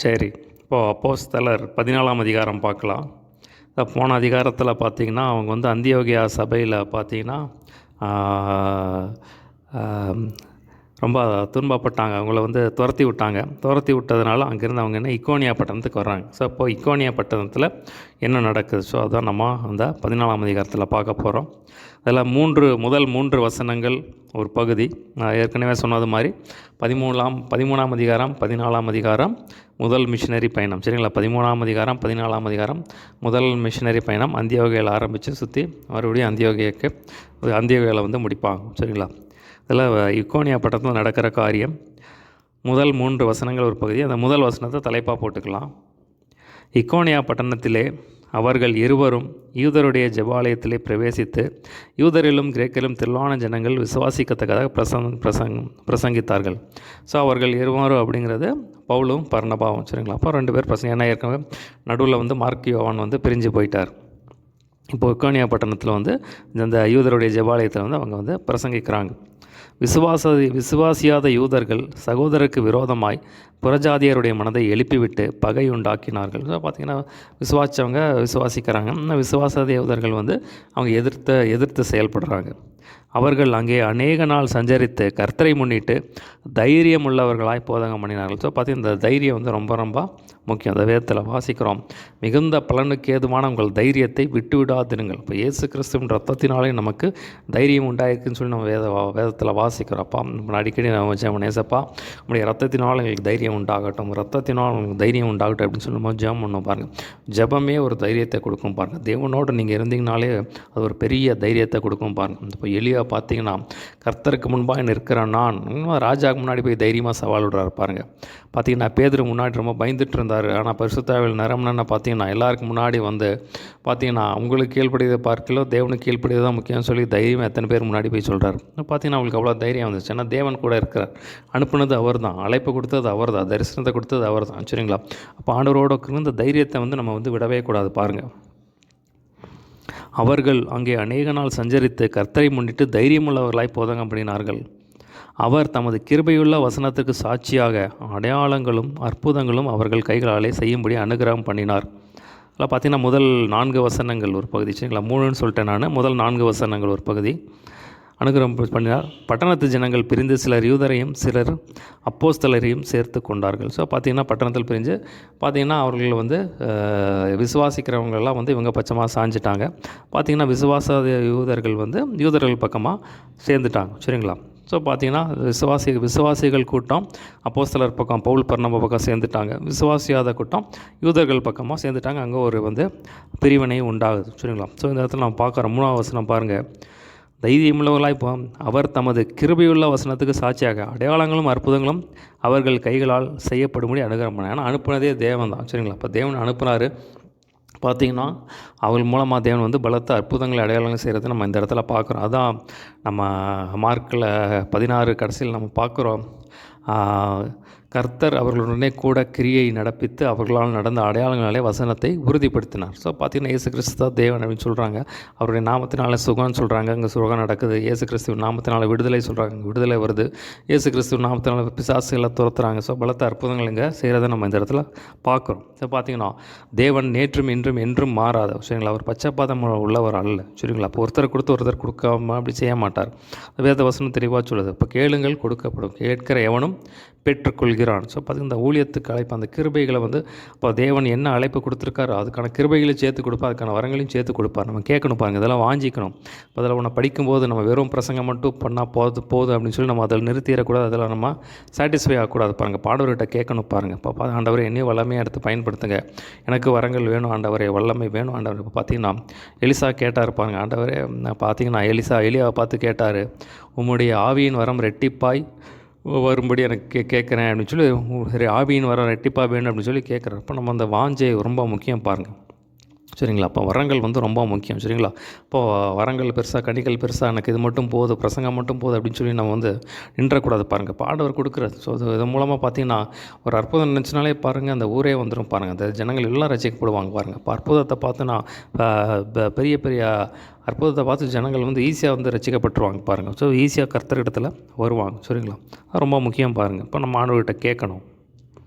சரி. இப்போது அப்போஸ்தலர் 14ஆம் அதிகாரம் பார்க்கலாம். போன அதிகாரத்தில் பார்த்திங்கன்னா அவங்க வந்து அந்தியோகியா சபையில் பார்த்திங்கன்னா ரொம்ப துன்பப்பட்டாங்க. அவங்கள வந்து துரத்தி விட்டாங்க. துரத்தி விட்டதுனால அங்கேருந்து அவங்க என்ன இக்கோனியா பட்டணத்துக்கு வர்றாங்க. ஸோ அப்போது இக்கோனியா பட்டணத்தில் என்ன நடக்குது? ஸோ அதான் நம்ம அந்த 14ஆம் அதிகாரத்தில் பார்க்க போகிறோம். அதில் முதல் 3 வசனங்கள் ஒரு பகுதி. நான் ஏற்கனவே சொன்னது மாதிரி 13ஆம் அதிகாரம் 14ஆம் அதிகாரம் முதல் மிஷினரி பயணம். சரிங்களா? 13ஆம் அதிகாரம் 14ஆம் அதிகாரம் முதல் மிஷினரி பயணம் அந்தியோகியாவில் ஆரம்பித்து சுற்றி மறுபடியும் அந்தியோகியாவில் வந்து முடிப்பாங்க. சரிங்களா? இதில் இக்கோனியா பட்டணத்தில் நடக்கிற காரியம் முதல் 3 வசனங்கள் ஒரு பகுதி. அந்த முதல் வசனத்தை தலைப்பாக போட்டுக்கலாம். இக்கோனியா பட்டணத்திலே அவர்கள் இருவரும் யூதருடைய ஜெபாலயத்திலே பிரவேசித்து யூதரிலும் கிரேக்கிலும் திரளான ஜனங்கள் விசுவாசிக்கத்தக்கதாக பிரசங்கித்தார்கள். ஸோ அவர்கள் இருவரும் அப்படிங்கிறது பவுலும் பர்னபாவும். சரிங்களா? அப்போ 2 பேர் ஏன்னா ஏற்கனவே நடுவில் வந்து மார்க் யோவான் வந்து பிரிஞ்சு போயிட்டார். இப்போ இக்கோனியா பட்டணத்தில் வந்து இந்த யூதருடைய ஜெபாலயத்தில் வந்து அவங்க வந்து பிரசங்கிக்கிறாங்க. விசுவாசியாத யூதர்கள் சகோதரருக்கு விரோதமாய் புறஜாதியருடைய மனதை எழுப்பிவிட்டு பகை உண்டாக்கினார்கள். ஸோ பார்த்திங்கன்னா விசுவாசித்தவங்க விசுவாசிக்கிறாங்க. விசுவாசாத யூதர்கள் வந்து அவங்க எதிர்த்து செயல்படுறாங்க. அவர்கள் அங்கே அநேக நாள் சஞ்சரித்து கர்த்தரை முன்னிட்டு தைரியம் உள்ளவர்களாய் போதகம் பண்ணினார்கள். ஸோ பார்த்திங்கன்னா இந்த தைரியம் வந்து ரொம்ப ரொம்ப முக்கியம். அந்த வேதத்தில் வாசிக்கிறோம், மிகுந்த பலனுக்கு ஏதுவான உங்கள் தைரியத்தை விட்டுவிடாதிருங்கள். இப்போ இயேசு கிறிஸ்துவின் ரத்தத்தினாலே நமக்கு தைரியம் உண்டாயிருக்குன்னு சொல்லி நம்ம வேதத்தில் வாசிக்கிறோம். அப்பா அடிக்கடி நம்ம ஜெபம், ஏசப்பா உங்களுடைய ரத்தத்தினால் எங்களுக்கு தைரியம் உண்டாகட்டும், ரத்தத்தினால் உங்களுக்கு தைரியம் உண்டாகட்டும் அப்படின்னு சொல்லி நம்ம ஜெபம் பண்ணோம். பாருங்கள், ஜெபமே ஒரு தைரியத்தை கொடுக்கும். பாருங்கள், தேவனோடு நீங்கள் இருந்தீங்கனாலே அது ஒரு பெரிய தைரியத்தை கொடுக்கும். பாருங்கள், இப்போ எலியா பார்த்தீங்கன்னா கர்த்தருக்கு முன்பாக நிற்கிற நான் ராஜாவுக்கு முன்னாடி போய் தைரியமாக சவால் விடுறாரு. பாருங்கள், பார்த்தீங்கன்னா பேதுரு முன்னாடி ரொம்ப பயந்துட்டு இருந்தார். ஆனால் பரிசுத்தாவியில் நிரம்பினா பார்த்தீங்கன்னா எல்லாருக்கும் முன்னாடி வந்து பார்த்தீங்கன்னா உங்களுக்கு கீழ்ப்படியதை பார்க்கலோ தேவனுக்கு கீழ்ப்படியது தான் முக்கியம்னு சொல்லி தைரியம் எத்தனை பேர் முன்னாடி போய் சொல்கிறார். பார்த்தீங்கன்னா அவங்களுக்கு அவ்வளோ தைரியம் வந்துச்சு. ஏன்னா தேவன் கூட இருக்கிறார். அனுப்புனது அவர் தான், அழைப்பு கொடுத்தது அவர் தான், தரிசனத்தை கொடுத்தது அவர் தான். சரிங்களா? அப்போ ஆண்டவரோட இந்த தைரியத்தை வந்து நம்ம வந்து விடவே கூடாது. பாருங்கள், அவர்கள் அங்கே அநேக நாள் சஞ்சரித்து கர்த்தரை முன்னிட்டு தைரியமுள்ளவர்களாய் போதகம் பண்ணினார்கள். அவர் தமது கிருபையுள்ள வசனத்துக்கு சாட்சியாக அடையாளங்களும் அற்புதங்களும் அவர்கள் கைகளாலே செய்யும்படி அனுகிரகம் பண்ணினார். அதில் பார்த்திங்கன்னா முதல் 4 வசனங்கள் ஒரு பகுதி. சரிங்களா? 3ன்னு சொல்லிட்டேன் நான். முதல் 4 வசனங்கள் ஒரு பகுதி. அனுகிரகம் பண்ணினார். பட்டணத்து ஜனங்கள் பிரிந்து சிலர் யூதரையும் சிலர் அப்போஸ்தலரையும் சேர்த்து கொண்டார்கள். ஸோ பார்த்திங்கன்னா பட்டணத்தில் பிரிஞ்சு பார்த்திங்கன்னா அவர்கள் வந்து விசுவாசிக்கிறவங்களெல்லாம் வந்து இவங்க பட்சமாக சாஞ்சிட்டாங்க. பார்த்திங்கன்னா விசுவாசாத யூதர்கள் வந்து யூதர்கள் பக்கமாக சேர்ந்துட்டாங்க. சரிங்களா? ஸோ பார்த்திங்கன்னா விசுவாசிகள் கூட்டம் அப்போஸ்தலர் பக்கம் பவுல் பர்னபா பக்கம் சேர்ந்துட்டாங்க. விசுவாசியாத கூட்டம் யூதர்கள் பக்கமாக சேர்ந்துட்டாங்க. அங்கே ஒரு வந்து பிரிவினை உண்டாகுது. சரிங்களா? ஸோ இந்த இடத்துல நம்ம பார்க்குறோம் 3ஆம் வசனம் பாருங்கள். தைரியமுள்ளவர்களாய் அவர் தமது கிருபையுள்ள வசனத்துக்கு சாட்சியாக அடையாளங்களும் அற்புதங்களும் அவர்கள் கைகளால் செய்யப்படும்படி அனுகிரகம் பண்ணார். ஏன்னா அனுப்புனதே தேவன் தான். சரிங்களா? இப்போ தேவன் அனுப்புனார். பார்த்திங்கன்னா அவள் மூலமாக தேவன் வந்து பலத்த அற்புதங்களை அடையாளங்கள் செய்கிறது நம்ம இந்த இடத்துல பார்க்குறோம். அதான் நம்ம மார்க்கில் 16 கடைசியில் நம்ம பார்க்குறோம். கர்த்தர் அவர்களுடனே கூட கிரியை நடப்பித்து அவர்களால் நடந்த அடையாளங்களாலே வசனத்தை உறுதிப்படுத்தினார். ஸோ பார்த்திங்கன்னா இயேசு கிறிஸ்து தான் தேவன் அப்படின்னு சொல்கிறாங்க. அவருடைய நாமத்தினால சுகம்னு சொல்கிறாங்க, அங்கே சுகம் நடக்குது. இயேசு கிறிஸ்துவின் நாமத்தினால விடுதலை சொல்கிறாங்க, விடுதலை வருது. இயேசு கிறிஸ்துவின் நாமத்தினால பிசாசுகளை துரத்துறாங்க. ஸோ பலத்த அற்புதங்கள் இங்கே செய்கிறத நம்ம இந்த இடத்துல பார்க்குறோம். ஸோ பார்த்திங்கன்னா தேவன் நேற்றும் இன்றும் என்றும் மாறாத. சரிங்களா? அவர் பச்சைப்பாதம் உள்ளவர் அல்ல. சரிங்களா? அப்போ ஒருத்தர் கொடுத்து ஒருத்தர் கொடுக்காம அப்படி செய்ய மாட்டார். வேத வசனம் தெளிவாக சொல்லுது. இப்போ கேளுங்கள் கொடுக்கப்படும், கேட்கிற எவனும் பெற்றுக்கொள்கிறான். ஸோ பார்த்திங்கன்னா இந்த ஊழியத்துக்கு அழைப்பு, அந்த கிருபைகளை வந்து இப்போ தேவன் என்ன அழைப்பு கொடுத்துருக்காரோ அதுக்கான கிருபைகளை சேர்த்து கொடுப்பார், அதுக்கான வரங்களையும் சேர்த்து கொடுப்பார். நம்ம கேட்கணும். பாருங்கள், இதெல்லாம் வாஞ்சிக்கணும். அதில் ஒன்று படிக்கும்போது நம்ம வெறும் பிரசங்கம் மட்டும் பண்ணால் போதும் அப்படின்னு சொல்லி நம்ம அதில் நிறுத்திடக்கூடாது. அதில் நம்ம சாட்டிஸ்ஃபை ஆகக்கூடாது. பாருங்கள், பாடவர்கிட்ட கேட்கணும். பாருங்கள், இப்போ ஆண்டவரை என்னையும் வல்லமையாக எடுத்து பயன்படுத்துங்க, எனக்கு வரங்கள் வேணும் ஆண்டவரே, வல்லமை வேணும் ஆண்டவர். இப்போ பார்த்திங்கன்னா எலிசா கேட்டார். பாருங்கள், ஆண்டவரே பார்த்திங்கன்னா எலியாவை பார்த்து கேட்டார், உம்முடைய ஆவியின் வரம் ரெட்டிப்பாய் வரும்படி எனக்கு கேட்குறேன் அப்படின்னு சொல்லி, சரி ஆவியின் வர ரெட்டிப்பாக வேணும் அப்படின்னு சொல்லி கேட்குறேன். அப்போ நம்ம அந்த வாஞ்சை ரொம்ப முக்கியம். பாருங்கள், சரிங்களா? அப்போ வரங்கள் வந்து ரொம்ப முக்கியம். சரிங்களா? இப்போது வரங்கள் பெருசாக, கனிகள் பெருசாக, எனக்கு இது மட்டும் போதும், பிரசங்கம் மட்டும் போதும் அப்படின்னு சொல்லி நம்ம வந்து நின்றக்கூடாது. பாருங்கள், பாடவர் கொடுக்குறது. ஸோ இது மூலமாக பார்த்திங்கன்னா ஒரு அற்புதம் நினச்சினாலே பாருங்கள் அந்த ஊரே வந்துடும். பாருங்கள், அந்த ஜனங்கள் எல்லாம் ரசிக்கப்படுவாங்க. பாருங்கள், இப்போ அற்புதத்தை பார்த்துன்னா பெரிய பெரிய அற்புதத்தை பார்த்து ஜனங்கள் வந்து ஈஸியாக வந்து ரசிக்கப்பட்டுருவாங்க. பாருங்கள், ஸோ ஈஸியாக கர்த்தரிடத்தில் வருவாங்க. சரிங்களா? ரொம்ப முக்கியம். பாருங்கள், இப்போ நம்ம ஆண்டவர்கிட்ட கேட்கணும்.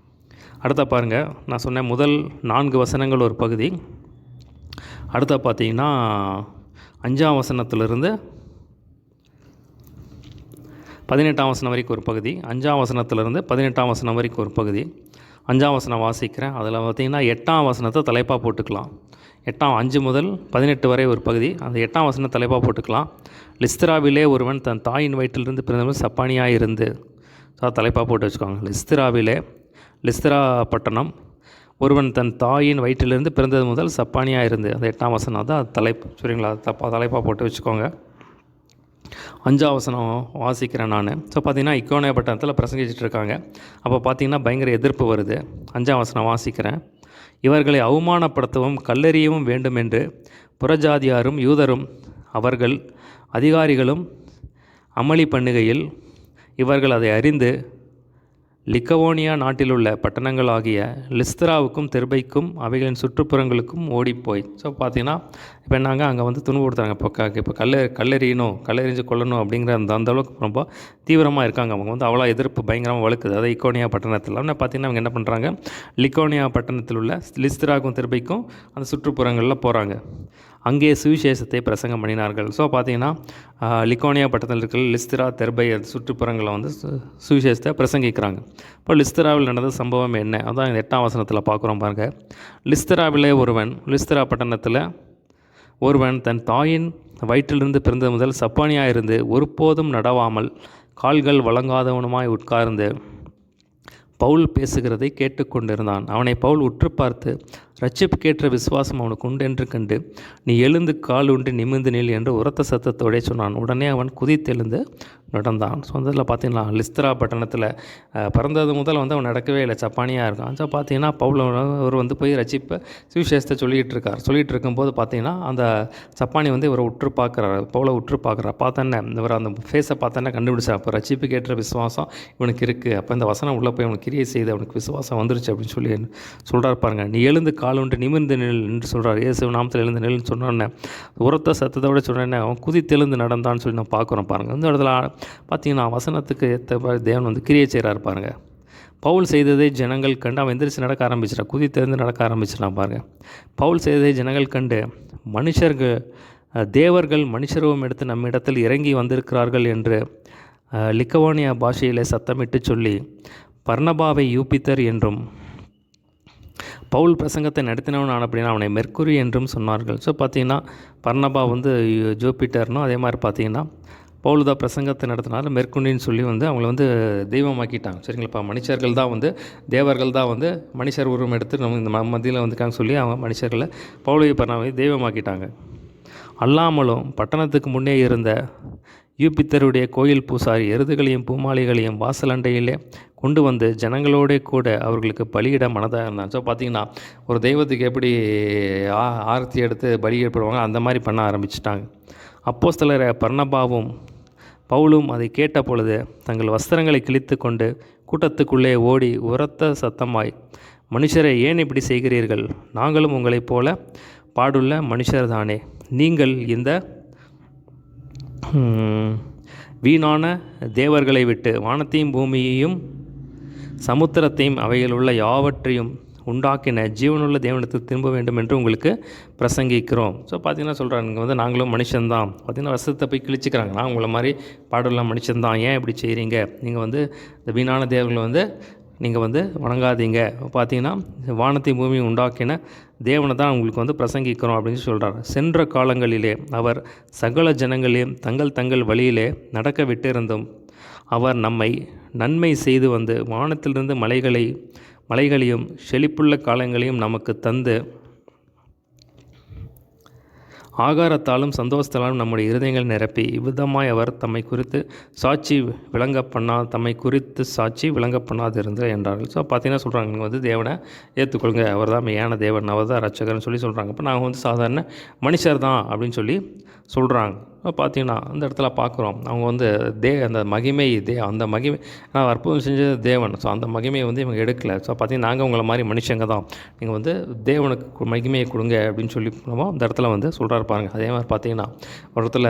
அடுத்த பாருங்கள், நான் சொன்னேன் முதல் 4 வசனங்கள் ஒரு பகுதி. அடுத்த பார்த்தீங்கன்னா 5ஆம் வசனத்திலிருந்து 18ஆம் வசனம் வரைக்கும் ஒரு பகுதி, 5ஆம் வசனத்திலிருந்து 18ஆம் வசனம் வரைக்கும் ஒரு பகுதி. 5ஆம் வசனம் வாசிக்கிறேன். அதில் பார்த்திங்கன்னா 8ஆம் வசனத்தை தலைப்பாக போட்டுக்கலாம். 5 முதல் 18 வரை ஒரு பகுதி. அந்த 8ஆம் வசனம் தலைப்பாக போட்டுக்கலாம். லிஸ்திராவிலே ஒருவன் தன் தாயின் வயிற்றிலிருந்து பிறந்தவன் சப்பானியாக இருந்து, தலைப்பாக போட்டு வச்சுக்கோங்க. லிஸ்திரா பட்டணம், ஒருவன் தன் தாயின் வயிற்றிலிருந்து பிறந்தது முதல் சப்பானியாக இருந்து, அந்த 8ஆம் வசனம் தான் தலைப்பு. சரிங்களா? தலைப்பாக போட்டு வச்சுக்கோங்க. 5ஆம் வசனம் வாசிக்கிறேன் நான். பார்த்திங்கன்னா இக்கோனியா பட்டணத்தில் பிரசங்கிச்சிட்டு இருக்காங்க. அப்போ பார்த்திங்கன்னா பயங்கர எதிர்ப்பு வருது. 5ஆம் வசனம் வாசிக்கிறேன். இவர்களை அவமானப்படுத்தவும் கல்லெறியவும் வேண்டும் என்று புறஜாதியாரும் யூதரும் அவர்கள் அதிகாரிகளும் அமளி பண்ணுகையில் இவர்கள் அதை அறிந்து லிக்கவோனியா நாட்டிலுள்ள பட்டணங்களாகிய லிஸ்திராவுக்கும் தெர்பைக்கும் அவைகளின் சுற்றுப்புறங்களுக்கும் ஓடிப்போய். பார்த்திங்கன்னா இப்போ என்னங்க அங்கே வந்து துன்புறுத்துறாங்க. இப்போ கல்லெறிஞ்சு கொல்லணும் அப்படிங்கிற அந்த அளவுக்கு ரொம்ப தீவிரமாக இருக்காங்க. அவங்க வந்து அவ்வளோ எதிர்ப்பு பயங்கரமாக வலுக்குது. அதாவது இக்கோனியா பட்டணத்தில் பார்த்திங்கன்னா அவங்க என்ன பண்ணுறாங்க, லிக்கோனியா பட்டணத்தில் உள்ள லிஸ்திராவுக்கும் தெர்பைக்கும் அந்த சுற்றுப்புறங்களில் போகிறாங்க. அங்கே சுவிசேஷத்தை பிரசங்கம் பண்ணினார்கள். பார்த்திங்கன்னா லிக்கோனியா பட்டணத்தில் இருக்கிற லிஸ்திரா தெர்பை சுற்றுப்புறங்களை வந்து சுவிசேஷத்தை பிரசங்கிக்கிறாங்க. இப்போ லிஸ்திராவில் நடந்த சம்பவம் என்ன, அதான் 8ஆம் வசனத்தில் பார்க்குறோம் பாருங்கள். லிஸ்திரா பட்டணத்தில் ஒருவன் தன் தாயின் வயிற்றிலிருந்து பிறந்தது முதல் சப்பானியாக இருந்து ஒருபோதும் நடவாமல் கால்கள் வழங்காதவனுமாய் உட்கார்ந்து பவுல் பேசுகிறதை கேட்டுக்கொண்டிருந்தான். அவனை பவுல் உற்று பார்த்து, ரட்சிப்புக்கேற்ற விசுவாசம் அவனுக்கு உண்டு என்று கண்டு, நீ எழுந்து கால் உண்டு நிமிர்ந்து நில் என்று உரத்த சத்தத்தோடே சொன்னான். உடனே அவன் குதித்தெழுந்து நடந்தான். அதில் பார்த்தீங்கன்னா லிஸ்திரா பட்டணத்தில் பிறந்தது முதல் வந்து அவன் நடக்கவே இல்லை, சப்பானியாக இருக்கான். பார்த்தீங்கன்னா பவுல் அவர் வந்து போய் ரட்சிப்பை சுவிசேஷத்தை சொல்லிகிட்டு இருக்கும்போது பார்த்தீங்கன்னா அந்த சப்பானி வந்து இவரை உற்று பார்க்குறாரு, பவுலை உற்று பார்க்குறாரு. பார்த்தோன்னே இவர் அந்த ஃபேஸை பார்த்தோன்னே கண்டுபிடிச்சா, அப்போ ரட்சிப்புக்கேற்ற விசுவாசம் இவனுக்கு இருக்குது. அப்போ இந்த வசனம் உள்ளே போய் அவனுக்கு கிரியை செய்து அவனுக்கு விசுவாசம் வந்துருச்சு அப்படின்னு சொல்லி சொல்கிறார் பாருங்க. நீ எழுந்து கால் ஒன்று நிமிர்ந்து நெல் என்று சொல்கிறார். இயேசு நாமத்தில் எழுந்து நெல்னு சொன்னோன்னே உரத்த சத்தத்தோட சொன்னேன்னே அவன் குதித்தெழுந்து நடந்தான்னு சொல்லி நான் பார்க்குறோம் பாருங்கள். இந்த இடத்துல பார்த்தீங்கன்னா வசனத்துக்கு ஏற்ற தேவன் வந்து கிரியை செய்கிறார் பாருங்கள். பவுல் செய்ததை ஜனங்கள் கண்டு அவன் எந்திரிச்சு நடக்க ஆரம்பிச்சிட்டான், குதித்தெழுந்து நடக்க ஆரம்பிச்சிட்டான் பாருங்கள். பவுல் செய்ததை ஜனங்கள் கண்டு தேவர்கள் மனுஷருவம் எடுத்து நம்மிடத்தில் இறங்கி வந்திருக்கிறார்கள் என்று லிக்கவோனியா பாஷையிலே சத்தமிட்டு சொல்லி பர்னபாவை யூபித்தர் என்றும் பவுல் பிரசங்கத்தை நடத்தினவன் அப்படின்னா அவனை மெர்க்குரி என்றும் சொன்னார்கள். பார்த்தீங்கன்னா பர்னபா வந்து ஜூபிட்டர்னும், அதே மாதிரி பார்த்தீங்கன்னா பவுல் தான் பிரசங்கத்தை நடத்தினால மெர்க்குரின்னு சொல்லி வந்து அவங்கள வந்து தெய்வமாக்கிட்டாங்க. சரிங்களாப்பா, மனுஷர்கள் தான் வந்து தேவர்கள் தான் வந்து மனுஷர் உருவம் எடுத்து நம்ம இந்த மத்தியில் வந்துக்காங்க சொல்லி அவங்க மனுஷர்களை பவுலை பர்னபாவை தெய்வமாக்கிட்டாங்க. அல்லாமலும் பட்டணத்துக்கு முன்னே இருந்த யூபித்தருடைய கோயில் பூசாரி எருதுகளையும் பூமாளிகளையும் வாசலண்டையிலே கொண்டு வந்து ஜனங்களோட கூட அவர்களுக்கு பலியிட மனதாக இருந்தாங்க. பார்த்திங்கன்னா ஒரு தெய்வத்துக்கு எப்படி ஆரத்தி எடுத்து பலியிடப்படுவாங்க அந்த மாதிரி பண்ண ஆரம்பிச்சிட்டாங்க. அப்போஸ்தலர் பர்னபாவும் பவுலும் அதை கேட்ட பொழுது தங்கள் வஸ்திரங்களை கிழித்து கொண்டு கூட்டத்துக்குள்ளே ஓடி உரத்த சத்தமாய், மனுஷரை ஏன் இப்படி செய்கிறீர்கள்? நாங்களும் உங்களைப் போல பாடுள்ள மனுஷர் தானே. நீங்கள் இந்த வீணான தேவர்களை விட்டு வானத்தையும் பூமியையும் சமுத்திரத்தையும் அவையில் உள்ள யாவற்றையும் உண்டாக்கின ஜீவனுள்ள தேவனத்துக்கு திரும்ப வேண்டும் என்று உங்களுக்கு பிரசங்கிக்கிறோம். பார்த்திங்கன்னா சொல்கிறாங்க, இங்கே வந்து நாங்களும் மனுஷன்தான். பார்த்திங்கன்னா வசத்தை போய் கிழிச்சிக்கிறாங்க, நான் உங்களை மாதிரி பாடுள்ள மனுஷன்தான், ஏன் இப்படி செய்கிறீங்க? நீங்கள் வந்து இந்த வீணான தேவர்களை வந்து நீங்கள் வந்து வணங்காதீங்க. பார்த்திங்கன்னா வானத்தையும் பூமியும் உண்டாக்கின தேவனை தான் உங்களுக்கு வந்து பிரசங்கிக்கிறோம் அப்படின்னு சொல்கிறார். சென்ற காலங்களிலே அவர் சகல ஜனங்களையும் தங்கள் வழியிலே நடக்க விட்டிருந்தும் அவர் நம்மை நன்மை செய்து வந்து வானத்திலிருந்து மலைகளையும் செழிப்புள்ள காலங்களையும் நமக்கு தந்து ஆகாரத்தாலும் சந்தோஷத்தாலும் நம்முடைய இருதயங்கள் நிரப்பி இவ்விதமாய் அவர் தம்மை குறித்து சாட்சி விளங்க பண்ணாதிருந்தார் என்றார்கள். பார்த்தீங்கன்னா சொல்கிறாங்க, நீங்கள் வந்து தேவனை ஏற்றுக்கொள்ளுங்க, அவர் தான் மெய்யான தேவன், அவர் தான் ரட்சகர்னு சொல்லி சொல்கிறாங்க. இப்போ நாங்கள் வந்து சாதாரண மனுஷர் தான் அப்படின்னு சொல்லி சொல்கிறாங்க. பார்த்தீங்கன்னா அந்த இடத்துல பார்க்குறோம் அவங்க வந்து அந்த மகிமை அந்த மகிமை நான் அற்புதம் செஞ்சது தேவன். ஸோ அந்த மகிமையை வந்து இவங்க எடுக்கலை. ஸோ பார்த்தீங்கன்னா நாங்கள் உங்களை மாதிரி மனுஷங்க தான், நீங்கள் வந்து தேவனுக்கு மகிமையை கொடுங்க அப்படின்னு சொல்லி நம்ம அந்த இடத்துல வந்து சொல்கிறாரு பாருங்க. அதே மாதிரி பார்த்தீங்கன்னா ஒரு இடத்துல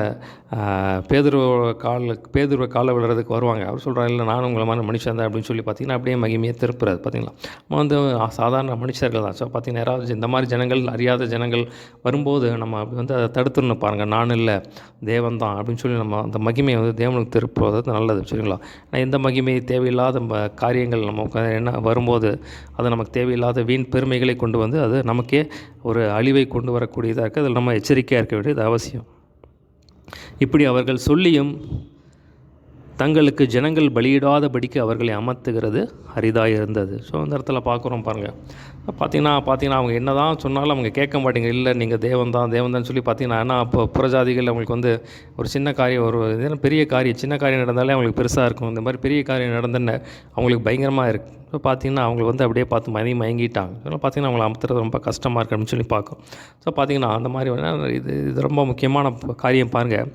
பேதுருவை காலை விழுறதுக்கு வருவாங்க. அவர் சொல்கிறார், இல்லை நானும் உங்களை மாதிரி மனுஷன் தான் அப்படின்னு சொல்லி பார்த்தீங்கன்னா அப்படியே மகிமையை திருப்புறாரு. பார்த்தீங்களா, நம்ம வந்து சாதாரண மனுஷர்கள் தான். ஸோ பார்த்தீங்கன்னா யாராவது இந்த மாதிரி ஜனங்கள், அறியாத ஜனங்கள் வரும்போது நம்ம அப்படி வந்து அதை தடுத்துன்னு பாருங்கள். நான் இல்லை, தேவன் தான் அப்படின்னு சொல்லி நம்ம அந்த மகிமையை வந்து தேவனுக்கு திருப்புவது நல்லது. சரிங்களா, ஆனால் எந்த மகிமை தேவையில்லாத காரியங்கள் நமக்கு என்ன வரும்போது அது நமக்கு தேவையில்லாத வீண் பெருமைகளை கொண்டு வந்து அது நமக்கே ஒரு அழிவை கொண்டு வரக்கூடியதாக இருக்குது. அதில் நம்ம எச்சரிக்கையாக இருக்க வேண்டியது அவசியம். இப்படி அவர்கள் சொல்லியும் தங்களுக்கு ஜனங்கள் பலியிடாதபடிக்கு அவர்களை அமர்த்துகிறது அரிதாக இருந்தது. ஸோ அந்த இடத்துல பார்க்குறோம் பாருங்கள். பார்த்தீங்கன்னா அவங்க என்ன தான் சொன்னாலும் அவங்க கேட்க மாட்டேங்க. இல்லை நீங்கள் தேவன் தான் சொல்லி பார்த்தீங்கன்னா, ஏன்னா அப்போ புறஜாதிகள் அவங்களுக்கு வந்து ஒரு சின்ன காரியம், ஒரு பெரிய காரியம், சின்ன காரியம் நடந்தாலே அவங்களுக்கு பெருசாக இருக்கும். இந்த மாதிரி பெரிய காரியம் நடந்தேன்னு அவங்களுக்கு பயங்கரமாக இருக்குது. ஸோ பார்த்தீங்கன்னா அவங்களுக்கு வந்து அப்படியே பார்த்து மயங்கிட்டாங்க. அதனால் பார்த்தீங்கன்னா அவங்களை அமுத்துறது ரொம்ப கஷ்டமாக இருக்குது அப்படின்னு சொல்லி பார்க்கும். ஸோ பார்த்தீங்கன்னா அந்த மாதிரி இது ரொம்ப முக்கியமான காரியம் பாருங்கள்.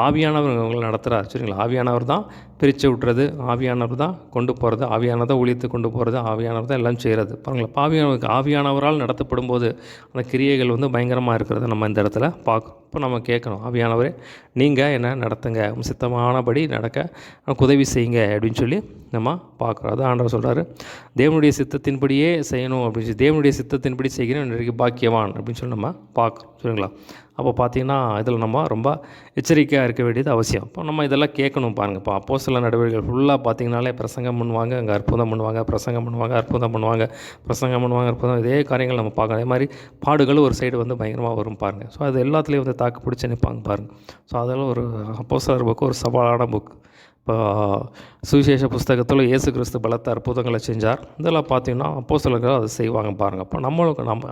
ஆவியானவர் அவங்களை நடத்துகிறார். சரிங்களா, ஆவியானவர் தான் பிரித்து விட்டுறது, ஆவியானவர் தான் கொண்டு போகிறது, ஆவியானவர் தான் ஊழியத்தை கொண்டு போகிறது, ஆவியானவர் தான் எல்லாம் செய்கிறது. பாருங்களா, ஆவியானவரால் நடத்தப்படும் போது அந்த கிரியைகள் வந்து பயங்கரமாக இருக்கிறத நம்ம இந்த இடத்துல பார்க்குறோம். இப்போ நம்ம கேட்கணும், ஆவியானவரே நீங்கள் என்ன நடத்துங்க, சித்தமானபடி நடக்க எனக்கு உதவி செய்யுங்க அப்படின்னு சொல்லி நம்ம பார்க்குறோம். அது ஆண்டவர் சொல்கிறாரு, தேவனுடைய சித்தத்தின்படியே செய்யணும் அப்படின்னு சொல்லி, தேவனுடைய சித்தத்தின்படி செய்கிறேன் இன்றைக்கு பாக்கியவான் அப்படின்னு சொல்லி நம்ம பார்க்குறோம். சரிங்களா, அப்போ பார்த்திங்கன்னா இதில் நம்ம ரொம்ப எச்சரிக்கையாக இருக்க வேண்டியது அவசியம். இப்போ நம்ம இதெல்லாம் கேட்கணும் பாருங்கள். இப்போ அப்போஸ்தலர் நடவடிக்கைகள் ஃபுல்லாக பார்த்திங்கனாலே பிரசங்கம் பண்ணுவாங்க, அங்கே அற்புதம் பண்ணுவாங்க, பிரசங்கம் பண்ணுவாங்க, அற்புதம் பண்ணுவாங்க, பிரசங்கம் பண்ணுவாங்க, அற்புதம், இதே காரியங்கள் நம்ம பார்க்கணும். அதே மாதிரி பாடுகளும் ஒரு சைடு வந்து பயங்கரமாக வரும் பாருங்கள். ஸோ அது எல்லாத்துலேயும் வந்து தாக்கு பிடிச்சி நிற்பாங்க பாருங்கள். ஸோ அதெல்லாம் ஒரு அப்போஸ்தலர் புக்கு ஒரு சவாலான புக். இப்போ சுவிசேஷ புஸ்தகத்தில் இயேசு கிறிஸ்து பலத்த அற்புதங்களை செஞ்சார். இதெல்லாம் பார்த்தீங்கன்னா அப்போஸ்தலர்கள் அதை செய்வாங்க பாருங்கள். அப்போ நம்ம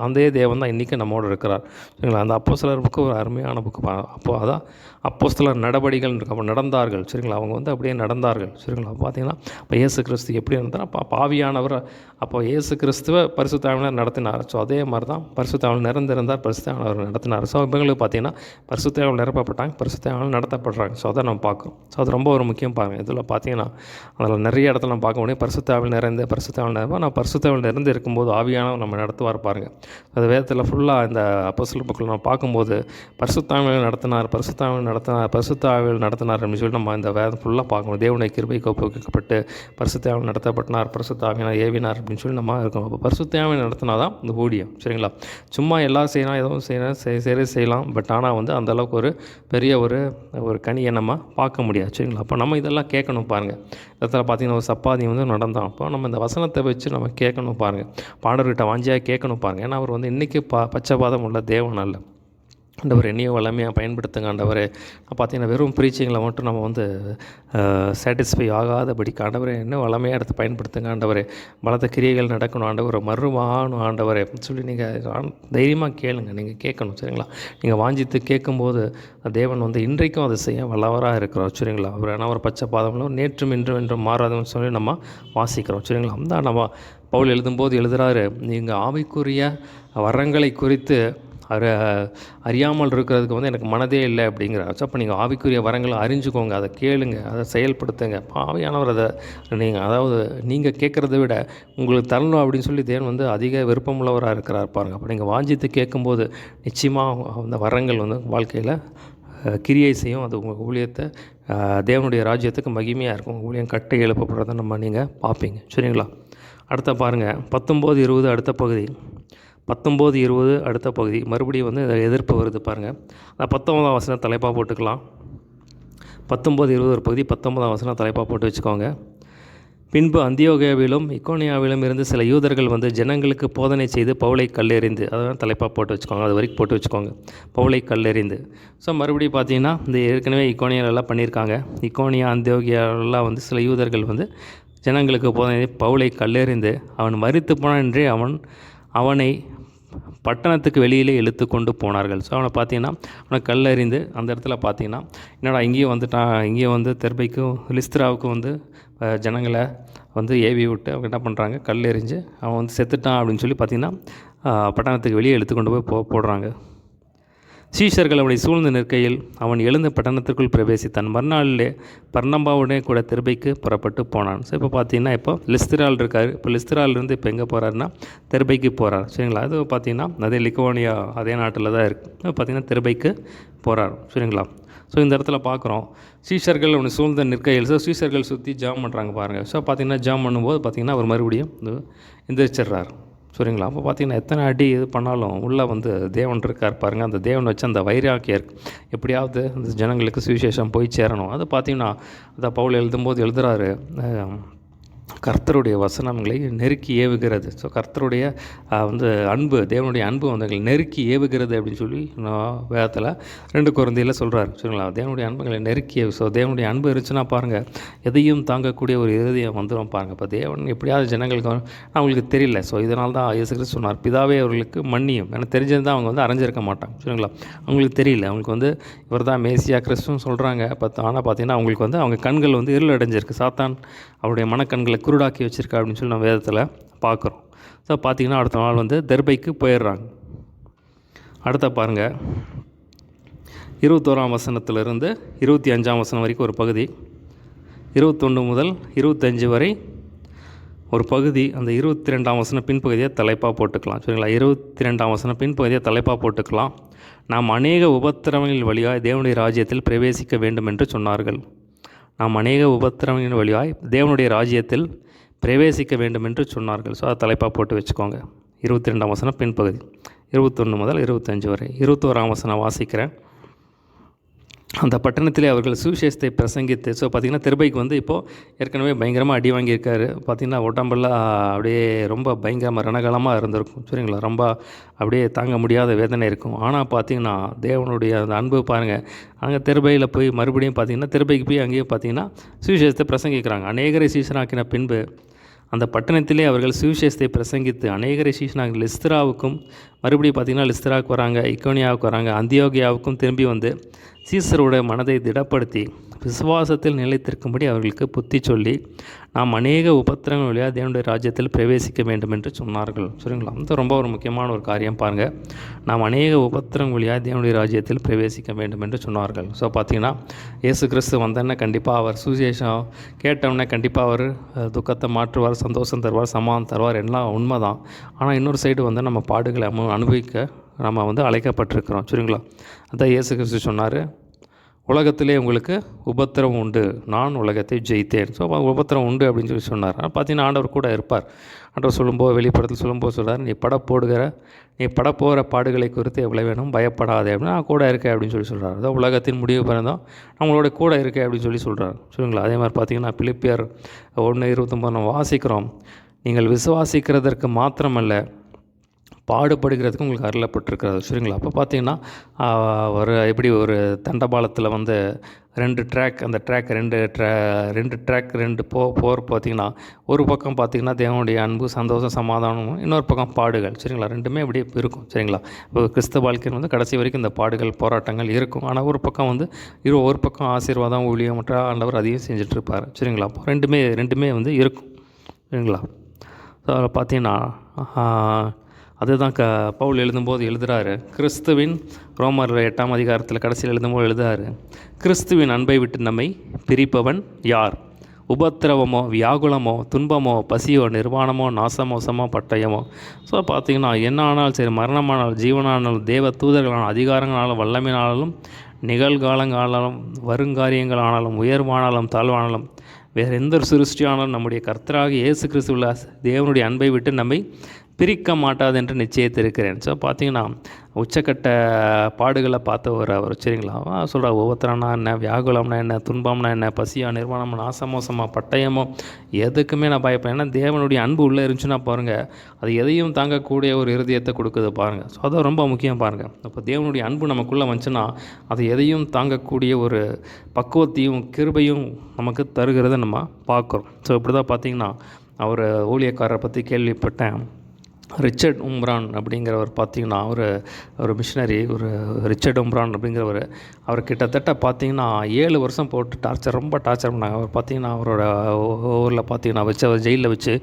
அந்த தேவன் தான் இன்றைக்கி நம்மோடு இருக்கிறார். சரிங்களா, அந்த அப்போஸ்தலர் புக்கு ஒரு அருமையான புக்கு. அப்போது அதான் அப்போஸ்தலர் நடவடிக்கைகள் இருக்கு. அப்போ நடந்தார்கள். சரிங்களா, அவங்க வந்து அப்படியே நடந்தார்கள். சரிங்களா, பார்த்தீங்கன்னா இப்போ இயேசு கிறிஸ்து எப்படி இருந்தார், அப்போ ஆவியானவர், அப்போ இயேசு கிறிஸ்துவை பரிசுத்த ஆவியானவர் நடத்தினார். ஸோ அதே மாதிரி தான் பரிசுத்த ஆவியானவர் நிறந்திருந்தார், பரிசுத்த ஆவியானவர் நடத்தினார். ஸோ இவங்களுக்கு பார்த்தீங்கன்னா பரிசுத்த ஆவியானவர் நிரப்பப்பட்டாங்க, பரிசுத்த ஆவியானவர் நடத்தப்படுறாங்க. ஸோ அதை நம்ம பார்க்குறோம். ஸோ அது ரொம்ப ஒரு முக்கியம் பாருங்கள். இதில் பார்த்தீங்கன்னா அதில் நிறைய இடத்துல நம்ம பார்க்க முடியும். பரிசுத்த ஆவியானவர் நான் பரிசுத்த ஆவியானவர் நிறைந்து இருக்கும்போது ஆவியானவர் நம்ம நடத்துவார் பாருங்கள். அது வேதத்தில் ஃபுல்லாக இந்த அப்போஸ்தலர் புக்கில் நம்ம பார்க்கும்போது பரிசுத்த ஆவியானவர் நடத்தினார் அப்படின்னு சொல்லி நம்ம இந்த வேதம் ஃபுல்லாக பார்க்கணும். தேவனுடைய கிருபைக்கு ஒப்புவிக்கப்பட்டு பரிசுத்த ஆவியானவர் நடத்தப்பட்டார், பரிசுத்த ஆவியானவர் ஏவினார் அப்படின்னு சொல்லி நம்ம இருக்கணும். அப்போ பரிசுத்த ஆவியானவர் நடத்தினா தான் இந்த ஊழியம். சரிங்களா, சும்மா எல்லாம் செய்யலாம், எதுவும் செய்யலாம், பட் ஆனால் வந்து அந்தளவுக்கு ஒரு பெரிய ஒரு கனியை நம்ம பார்க்க முடியாது. சரிங்களா, அப்போ நம்ம இதெல்லாம் கேட்கணும் பாருங்கள். இடத்துல பார்த்திங்கன்னா ஒரு சப்பாதி வந்து நடந்தான். அப்போ நம்ம இந்த வசனத்தை வச்சு நம்ம கேட்கணும் பாருங்கள். பாடர்கிட்ட வாஞ்சியாக கேட்கணும் பாருங்கள். ஏன்னா அவர் வந்து இன்றைக்கி பச்சைபாதம் உள்ள தேவன் அல்ல. ஆண்டவர் என்னையும் வல்லமையாக பயன்படுத்துங்க ஆண்டவரே. பார்த்தீங்கன்னா வெறும் ப்ரீச்சிங்கில் மட்டும் நம்ம வந்து சாட்டிஸ்ஃபை ஆகாதபடிக்கு ஆண்டவரே இன்னும் வல்லமையாக எடுத்து பயன்படுத்துங்க ஆண்டவரே. பலத்த கிரியைகள் நடக்கணும் ஆண்டவரை, மறுவாகணும் ஆண்டவரே அப்படின்னு சொல்லி நீங்கள் தைரியமாக கேளுங்க. நீங்கள் கேட்கணும். சரிங்களா, நீங்கள் வாஞ்சித்து கேட்கும்போது தேவன் வந்து இன்றைக்கும் அதை செய்ய வல்லவராக இருக்கிறோம். சரிங்களா, அவர் ஏன்னா ஒரு பச்சை பாதம்ல நேற்றும் இன்றும் என்றும் மாறாதுன்னு சொல்லி நம்ம வாசிக்கிறோம். சரிங்களா, தான் நம்ம பவுல் எழுதும்போது எழுதுகிறாரு, நீங்கள் ஆவிக்குரிய வரங்களை குறித்து அறியாமல் இருக்கிறதுக்கு வந்து எனக்கு மனதே இல்லை அப்படிங்கிறார். அப்போ நீங்கள் ஆவிக்குரிய வரங்களை அறிஞ்சுக்கோங்க, அதை கேளுங்க, அதை செயல்படுத்துங்க. ஆவியானவர் அதை நீங்கள் கேட்குறத விட உங்களுக்கு தரணும் அப்படின்னு சொல்லி தேவன் வந்து அதிக விருப்பமுள்ளவராக இருக்கிறார் பாருங்கள். அப்போ நீங்கள் வாஞ்சித்து கேட்கும்போது நிச்சயமாக அந்த வரங்கள் வந்து வாழ்க்கையில் கிரியை செய்யும். அது உங்கள் ஊழியத்தை தேவனுடைய ராஜ்யத்துக்கு மகிமையாக இருக்கும். ஊழியம் கட்டை எழுப்பப்படுறதை நீங்கள் பார்ப்பீங்க. சரிங்களா, அடுத்த பாருங்கள் 19-20 அடுத்த பகுதி. 19-20 அடுத்த பகுதி மறுபடியும் வந்து எதிர்ப்பு வருது பாருங்கள். நான் 19ஆம் வசனம் தலைப்பாக போட்டுக்கலாம். 19-20 ஒரு பகுதி, 19ஆம் வசனம் தலைப்பாக போட்டு வச்சுக்கோங்க. பின்பு அந்தியோகியாவிலும் இக்கோனியாவிலும் இருந்து சில யூதர்கள் வந்து ஜனங்களுக்கு போதனை செய்து பவுலை கல்லெறிந்து, அதான் தலைப்பாக போட்டு வச்சுக்கோங்க, அது வரைக்கும் போட்டு வச்சுக்கோங்க, பவுலை கல்லெறிந்து. ஸோ மறுபடியும் பார்த்தீங்கன்னா இந்த ஏற்கனவே இக்கோனியாலெல்லாம் பண்ணியிருக்காங்க. இக்கோனியா அந்தியோகியாவெல்லாம் வந்து சில யூதர்கள் வந்து ஜனங்களுக்கு போதனை பவுலை கல்லெறிந்து அவன் மரித்து போனான் என்றே அவனை பட்டணத்துக்கு வெளியிலே இழுத்து கொண்டு போனார்கள். ஸோ அவனை பார்த்தீங்கன்னா அவனை கல்லறிந்து அந்த இடத்துல பார்த்தீங்கன்னா என்னடா இங்கேயும் வந்துட்டான், இங்கேயும் வந்து தெர்பைக்கும் லிஸ்திராவுக்கும் வந்து ஜனங்களை வந்து ஏவி விட்டு அவங்க என்ன பண்ணுறாங்க, கல் எறிஞ்சு அவன் வந்து செத்துட்டான் அப்படின்னு சொல்லி பார்த்திங்கன்னா பட்டணத்துக்கு வெளியே இழுத்து கொண்டு போய் போடுறாங்க. சீஷர்கள் அவனை சூழ்ந்து நிற்கையில் அவன் எழுந்த பட்டணத்திற்குள் பிரவேசித்தான். மறுநாளிலே பர்னபாவுடனே கூட தெர்பைக்கு புறப்பட்டு போனான். ஸோ இப்போ பார்த்தீங்கன்னா இப்போ லிஸ்திரால் இருக்கார். இப்போ லிஸ்திராலிருந்து இப்போ எங்கே போகிறாருன்னா தெர்பைக்கு போகிறார். சரிங்களா? அது பார்த்தீங்கன்னா அதே லிக்கோனியா அதே நாட்டில் தான் இருக்குது. பார்த்தீங்கன்னா தெர்பைக்கு போகிறார். சரிங்களா? ஸோ இந்த இடத்துல பார்க்குறோம் சீஷர்கள் அவனை சூழ்ந்த நிற்கையில். ஸோ சீஷர்கள் சுற்றி ஜாம் பண்ணுறாங்க பாருங்கள். ஸோ பார்த்தீங்கன்னா ஜாம் பண்ணும்போது பார்த்தீங்கன்னா அவர் மறுபடியும் எந்திரிச்சிடுறார். சரிங்களா? அப்போ பார்த்தீங்கன்னா எத்தனை அடி இது பண்ணாலும் உள்ளே தேவன் இருக்கார் பாருங்கள். அந்த தேவன் வச்சு அந்த வைராக்கியம் எப்படியாவது அந்த ஜனங்களுக்கு சுவிசேஷம் போய் சேரணும். அது பார்த்தீங்கன்னா அதை பவுல் எழுதும்போது எழுதுகிறாரு, கர்த்தருடைய வசனங்களை நெருக்கி ஏவுகிறது. ஸோ கர்த்தருடைய அன்பு, தேவனுடைய அன்பு எங்களை நெருக்கி ஏவுகிறது அப்படின்னு சொல்லி நான் வேதத்தில் 2 கொரிந்தியில் சொல்கிறார். சரிங்களா? தேவனுடைய அன்புகளை நெருக்கி ஏவு. ஸோ தேவனுடைய அன்பு இருந்துச்சுன்னா பாருங்கள் எதையும் தாங்கக்கூடிய ஒரு இருதயம் வந்துடும் பாருங்கள். இப்போ தேவன் எப்படியாவது ஜனங்களுக்கு அவங்களுக்கு தெரியல. ஸோ இதனால தான் இயேசு கிறிஸ்து சொன்னார், பிதாவே அவர்களுக்கு மன்னியும். ஏன்னா தெரிஞ்சிருந்தால் அவங்க அரைஞ்சிருக்க மாட்டாங்க. சரிங்களா? அவங்களுக்கு தெரியல. அவங்களுக்கு இவர் தான் மேசியா கிறிஸ்துன்னு சொல்கிறாங்க. ஆனால் பார்த்தீங்கன்னா அவங்களுக்கு அவங்க கண்கள் இருள் அடைஞ்சிருக்கு. சாத்தான் அவருடைய மனக்கண்களை குருடாக்கி வச்சுருக்கா அப்படின்னு சொல்லி நம்ம வேதத்தில் பார்க்குறோம். ஸோ பார்த்திங்கன்னா அடுத்த நாள் தெர்பைக்கு போயிடுறாங்க. அடுத்த பாருங்கள் 21ஆம் வசனத்திலிருந்து 25ஆம் வசனம் வரைக்கும் ஒரு பகுதி, 21 முதல் 25 வரை ஒரு பகுதி. அந்த 22ஆம் வசனம் பின்பகுதியை தலைப்பாக போட்டுக்கலாம். சரிங்களா? 22ஆம் வசனம் பின்பகுதியை தலைப்பாக போட்டுக்கலாம். நாம் அநேக உபத்திரவங்களின் வழியாக தேவனுடைய ராஜ்யத்தில் பிரவேசிக்க வேண்டும் என்று சொன்னார்கள். நாம் அநேக உபத்திரவங்களின் வழியாய் தேவனுடைய ராஜ்யத்தில் பிரவேசிக்க வேண்டும் என்று சொன்னார்கள். ஸோ அதை தலைப்பாக போட்டு வச்சுக்கோங்க. 22ஆம் வசனம் பின்பகுதி 21 முதல் 25 வரை. 21ஆம் வசனம் வாசிக்கிறேன். அந்த பட்டணத்திலே அவர்கள் சுவிசேஷத்தை பிரசங்கித்து. ஸோ பார்த்திங்கன்னா தெர்பைக்கு இப்போது ஏற்கனவே பயங்கரமாக அடி வாங்கியிருக்காரு. பார்த்திங்கன்னா உடம்பெல்லாம் அப்படியே ரொம்ப பயங்கரமாக ரணகலமாக இருந்திருக்கும். சரிங்களா? ரொம்ப அப்படியே தாங்க முடியாத வேதனை இருக்கும். ஆனால் பார்த்திங்கன்னா தேவனுடைய அந்த அன்பு பாருங்கள். அங்கே தெர்பையில் போய் மறுபடியும் பார்த்திங்கன்னா தெர்பைக்கு போய் அங்கேயும் பார்த்திங்கன்னா சுவிசேஷத்தை பிரசங்கிக்கிறாங்க. அநேகரை சீஷனாக்கின பின்பு அந்த பட்டணத்திலே அவர்கள் சுவிசேஷத்தை பிரசங்கித்து அநேகரை சீஷனாக லிஸ்திராவுக்கும் மறுபடியும் பார்த்திங்கன்னா லிஸ்திராவுக்கு வராங்க, இக்கோனியாவுக்கு வராங்க, அந்தியோகியாவுக்கும் திரும்பி சீசரோட மனதை திடப்படுத்தி விசுவாசத்தில் நிலைத்திருக்கும்படி அவர்களுக்கு புத்தி சொல்லி நாம் அநேக உபத்திரங்கள் வழியாக தேவனுடைய ராஜ்யத்தில் பிரவேசிக்க வேண்டும் என்று சொன்னார்கள். சரிங்களா? அது ரொம்ப ஒரு முக்கியமான ஒரு காரியம் பாருங்கள். நாம் அநேக உபத்திரங்கள் வழியாக தேவனுடைய ராஜ்யத்தில் பிரவேசிக்க வேண்டும் என்று சொன்னார்கள். ஸோ பார்த்திங்கன்னா இயேசு கிறிஸ்து வந்தோடனே கண்டிப்பாக அவர் சுவிசேஷம் கேட்டவுடனே கண்டிப்பாக அவர் துக்கத்தை மாற்றுவார், சந்தோஷம் தருவார், சமாதானம் தருவார், எல்லாம் உண்மை தான். ஆனால் இன்னொரு சைடு நம்ம பாடுகளை அனுபவிக்க நம்ம அழைக்கப்பட்டிருக்கிறோம். சரிங்களா? அதான் இயேசு கிறிஸ்து சொன்னார், உலகத்திலே உங்களுக்கு உபத்திரம் உண்டு, நான் உலகத்தை ஜெயித்தேன். ஸோ உபத்திரம் உண்டு அப்படின்னு சொல்லி சொன்னார். பார்த்தீங்கன்னா ஆண்டவர் கூட இருப்பார். ஆண்டவர் சொல்லும்போது வெளிப்படத்தில் சொல்லும்போது சொல்கிறார், நீ படப்போகிற பாடுகளை குறித்து எவ்வளோ வேணும் பயப்படாதே அப்படின்னு நான் கூட இருக்கேன் அப்படின்னு சொல்லி சொல்கிறார். அதான் உலகத்தின் முடிவு பிறந்தோம் நம்மளோட கூட இருக்கேன் அப்படின்னு சொல்லி சொல்கிறார். சரிங்களா? அதே மாதிரி பார்த்திங்கன்னா பிலிப்பியர் 1:29 நம்ம வாசிக்கிறோம், நீங்கள் விசுவாசிக்கிறதற்கு மாத்திரமல்ல பாடுபடுகிறதுக்கு உங்களுக்கு அருளப்பட்டிருக்கிறது. சரிங்களா? அப்போ பார்த்தீங்கன்னா எப்படி ஒரு தண்டபாலத்தில் 2 ட்ராக், அந்த ட்ராக் 2 ட்ராக் 2 போர் பார்த்திங்கன்னா ஒரு பக்கம் பார்த்திங்கன்னா தேவனுடைய அன்பு, சந்தோஷம், சமாதானம், இன்னொரு பக்கம் பாடுகள். சரிங்களா? ரெண்டுமே இப்படி இருக்கும். சரிங்களா? இப்போ கிறிஸ்தவ வாழ்க்கையில் கடைசி வரைக்கும் இந்த பாடுகள், போராட்டங்கள் இருக்கும். ஆனால் ஒரு பக்கம் ஒரு பக்கம் ஆசீர்வாதம், ஊழியம் மற்ற ஆண்டவர் அதையும் செஞ்சிட்ருப்பார். சரிங்களா? அப்போ ரெண்டுமே இருக்கும். சரிங்களா? ஸோ அதில் பார்த்தீங்கன்னா அதுதான் பவுல் எழுதும்போது எழுதுகிறாரு, கிறிஸ்துவின் ரோமர் 8ஆம் அதிகாரத்தில் கடைசியில் எழுதும்போது எழுதுகிறாரு, கிறிஸ்துவின் அன்பை விட்டு நம்மை பிரிப்பவன் யார்? உபத்திரவமோ, வியாகுலமோ, துன்பமோ, பசியோ, நிர்வாணமோ, நாசமோசமோ, பட்டயமோ. ஸோ பார்த்திங்கன்னா என்ன ஆனாலும் சரி, மரணமானாலும், ஜீவனானாலும், தேவ தூதர்களான அதிகாரங்களாலும், வல்லமையினாலும், நிகழ்காலங்களாலும், வருங்காரியங்களானாலும், உயர்வானாலும், தாழ்வானாலும், வேறு எந்த ஒரு சிருஷ்டியானாலும் நம்முடைய கர்த்தராகிய இயேசு கிறிஸ்துவுள்ள தேவனுடைய அன்பை விட்டு நம்மை பிரிக்க மாட்டாது என்று நிச்சயித்திருக்கிறேன். ஸோ பார்த்திங்கன்னா உச்சக்கட்ட பாடுகளை பார்த்த அவர் சரிங்களா சொல்கிறார், ஒவ்வொருத்தரனா என்ன, வியாகுலம்னா என்ன, துன்பம்னா என்ன, பசியா, நிர்வாணம், நாசமோசமா, பட்டயமோ, எதுக்குமே நான் பயப்பேன். ஏன்னா தேவனுடைய அன்பு உள்ளே இருந்துச்சுன்னா பாருங்கள், அது எதையும் தாங்கக்கூடிய ஒரு இருதயத்தை கொடுக்குது பாருங்கள். ஸோ அது ரொம்ப முக்கியம் பாருங்கள். இப்போ தேவனுடைய அன்பு நமக்குள்ளே வந்துச்சுன்னா அது எதையும் தாங்கக்கூடிய ஒரு பக்குவத்தையும் கிருபையும் நமக்கு தருகிறத நம்ம பார்க்குறோம். ஸோ இப்படி தான் பார்த்திங்கன்னா அவர் ஊழியக்காரரை பற்றி கேள்விப்பட்டேன். ரிச்சர்ட் உம்ரான் அப்படிங்கிறவர் பார்த்திங்கன்னா ஒரு மிஷினரி, ஒரு ரிச்சர்ட் உம்ரான் அப்படிங்கிறவர், அவர் கிட்டத்தட்ட பார்த்திங்கன்னா 7 வருஷம் போட்டு ரொம்ப டார்ச்சர் பண்ணாங்க. அவர் பார்த்திங்கன்னா அவரோட ஊரில் பார்த்திங்கன்னா அவர் ஜெயிலில் வச்சு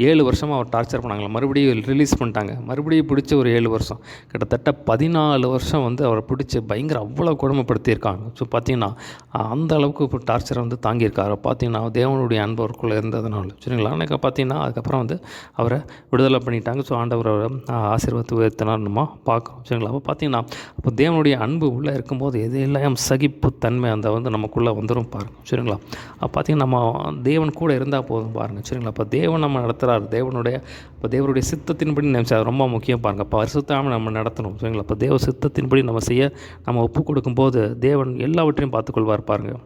7 வருஷமாக அவர் டார்ச்சர் பண்ணாங்க. மறுபடியும் ரிலீஸ் பண்ணிட்டாங்க. மறுபடியும் பிடிச்சி ஒரு 7 வருஷம், கிட்டத்தட்ட 14 வருஷம் வந்து அவரை பிடிச்சி அவ்வளோ கொடுமைப்படுத்தியிருக்காங்க. ஸோ பார்த்திங்கன்னா அந்த அளவுக்கு இப்போ டார்ச்சரை வந்து தாங்கியிருக்காரு. பார்த்திங்கன்னா தேவனுடைய அன்பு அவருக்குள்ளே இருந்ததுனால, சரிங்களா. எனக்கு பார்த்திங்கன்னா அதுக்கப்புறம் வந்து அவரை விடுதலை பண்ணிட்டாங்க. ஸோ ஆண்டவர் ஆசீர்வாதத்தை உயர்த்தினார் நம்ம பார்க்குறோம், சரிங்களா. அப்போ பார்த்திங்கன்னா அப்போ தேவனுடைய அன்பு உள்ளே இருக்கும்போது எதையெல்லாம் சகிப்புத்தன்மை அந்த வந்து நமக்குள்ளே வந்துடும் பாருங்கள், சரிங்களா. அப்போ பார்த்திங்கன்னா நம்ம தேவன் கூட இருந்தால் போதும் பாருங்கள், சரிங்களா. அப்போ தேவன் நம்ம நடத்துகிறார், தேவனுடைய சித்தத்தின்படி நினைச்சா ரொம்ப முக்கியம் பாருங்கள். அப்போ பரிசுத்தமாக நம்ம நடத்தணும், சரிங்களா. அப்போ தேவ சித்தத்தின்படி நம்ம ஒப்பு கொடுக்கும்போது தேவன் எல்லாவற்றையும் பார்த்துக்கொள்வார் பாருங்கள்.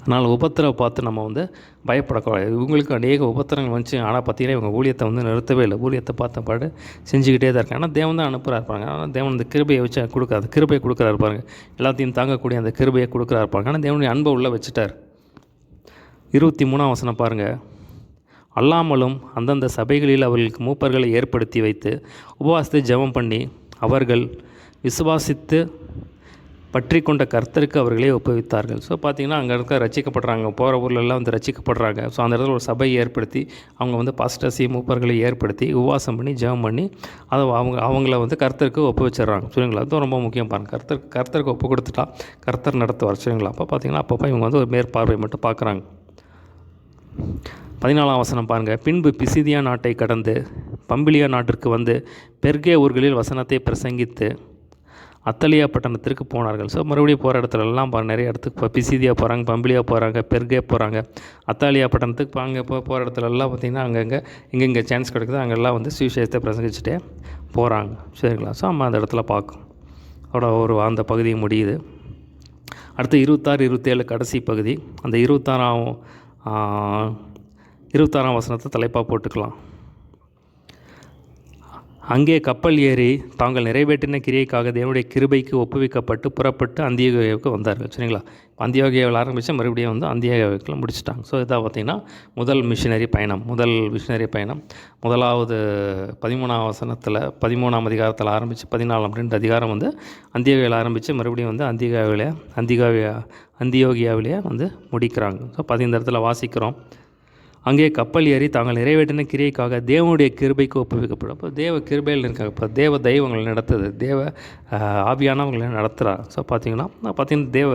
அதனால் உபத்திரவை பார்த்து நம்ம வந்து பயப்படக்கூடாது. இவங்களுக்கு அநேக உபத்திரங்கள் வந்துச்சு, ஆனால் பார்த்தீங்கன்னா இவங்க ஊழியத்தை வந்து நிறுத்தவே இல்லை. ஊழியத்தை பார்த்த பாடு செஞ்சுக்கிட்டே தான் இருக்காங்க. ஆனால் தேவன் தான் அனுப்புகிறா இருப்பாங்க. ஆனால் தேவன் அந்த கிருபையை வச்சு கொடுக்காது, கிருபையை கொடுக்குறா இருப்பாங்க, எல்லாத்தையும் தாங்கக்கூடிய அந்த கிருபையை கொடுக்குறா இருப்பாங்க. ஆனால் தேவனுடைய அன்பை உள்ளே வச்சுட்டார். 23ஆம் வசனம் பாருங்கள். அல்லாமலும் அந்தந்த சபைகளில் அவர்களுக்கு மூப்பர்களை ஏற்படுத்தி வைத்து உபவாசத்தை ஜெபம் பண்ணி அவர்கள் விசுவாசித்து பற்றி கொண்ட கர்த்தருக்கு அவர்களே ஒப்புவித்தார்கள். ஸோ பார்த்திங்கன்னா அங்கே இருக்க ரசிக்கப்படுறாங்க, போகிற ஊர்லெல்லாம் வந்து ரசிக்கப்படுறாங்க. ஸோ அந்த இடத்துல ஒரு சபையை ஏற்படுத்தி அவங்க வந்து பாஸ்டர்ஸையும் மூப்பர்களை ஏற்படுத்தி உபவாசம் பண்ணி ஜெபம் பண்ணி அதை அவங்கள வந்து கர்த்தருக்கு ஒப்பு வச்சிடறாங்க, சரிங்களா. அதுவும் ரொம்ப முக்கியம் பாருங்கள். கர்த்தருக்கு ஒப்பு கொடுத்துட்டா கர்த்தர் நடத்துவார், சரிங்களா. அப்போ பார்த்திங்கன்னா அப்பப்போ இவங்க வந்து ஒரு மேற்பார்வை மட்டும் பார்க்குறாங்க. 14ஆம் வசனம் பாருங்கள். பின்பு பிசிதியா நாட்டை கடந்து பம்பிலியா நாட்டிற்கு வந்து பெர்கே ஊர்களில் வசனத்தை பிரசங்கித்து அத்தலியா பட்டணத்திற்கு போனார்கள். ஸோ மறுபடியும் போகிற இடத்துலலாம் நிறைய இடத்துக்கு பிசிதியா போகிறாங்க, பம்பிலியா போகிறாங்க, பெர்கே போகிறாங்க, அத்தாலியா பட்டணத்துக்கு அங்கே போகிற இடத்துலலாம் பார்த்திங்கன்னா எங்கெங்கே சான்ஸ் கிடைக்குதோ அங்கெல்லாம் வந்து சுவிசேஷத்தை பிரசங்கிச்சுட்டே போகிறாங்க, சரிங்களா. ஸோ நம்ம அந்த இடத்துல பார்க்கும் அதோட அந்த பகுதி முடியுது. அடுத்து 26, 27 கடைசி பகுதி. அந்த 26ஆம் வசனத்தை தலைப்பாக போட்டுக்கலாம். அங்கே கப்பல் ஏறி தாங்கள் நிறைவேற்றின கிரியைக்காக தேவனுடைய கிருபைக்கு ஒப்புவிக்கப்பட்டு புறப்பட்டு அந்தியோகியாவுக்கு வந்தார்கள், சரிங்களா. அந்தியோகியாவில் ஆரம்பித்து மறுபடியும் வந்து அந்தியோகியாவுக்குலாம் முடிச்சிட்டாங்க. ஸோ இதாக பார்த்திங்கன்னா முதல் மிஷினரி பயணம். முதலாவது 13ஆம் வசனத்தில் 13ஆம் அதிகாரத்தில் ஆரம்பித்து 14 2 அதிகாரம் வந்து அந்தியோகியாவில் ஆரம்பித்து மறுபடியும் வந்து அந்தியோகியாவிலே வந்து முடிக்கிறாங்க. ஸோ இந்த இடத்துல வாசிக்கிறோம். அங்கே கப்பல் ஏறி தாங்கள் நிறைவேற்றின கிரியைக்காக தேவனுடைய கிருபைக்கு ஒப்புவிக்கப்படும். அப்போ தேவ கிருபையில் இருக்காங்க. இப்போ தேவ தெய்வங்களை நடத்துது, தேவ ஆவியானவங்களை நடத்துகிறார். ஸோ பார்த்திங்கன்னா தேவ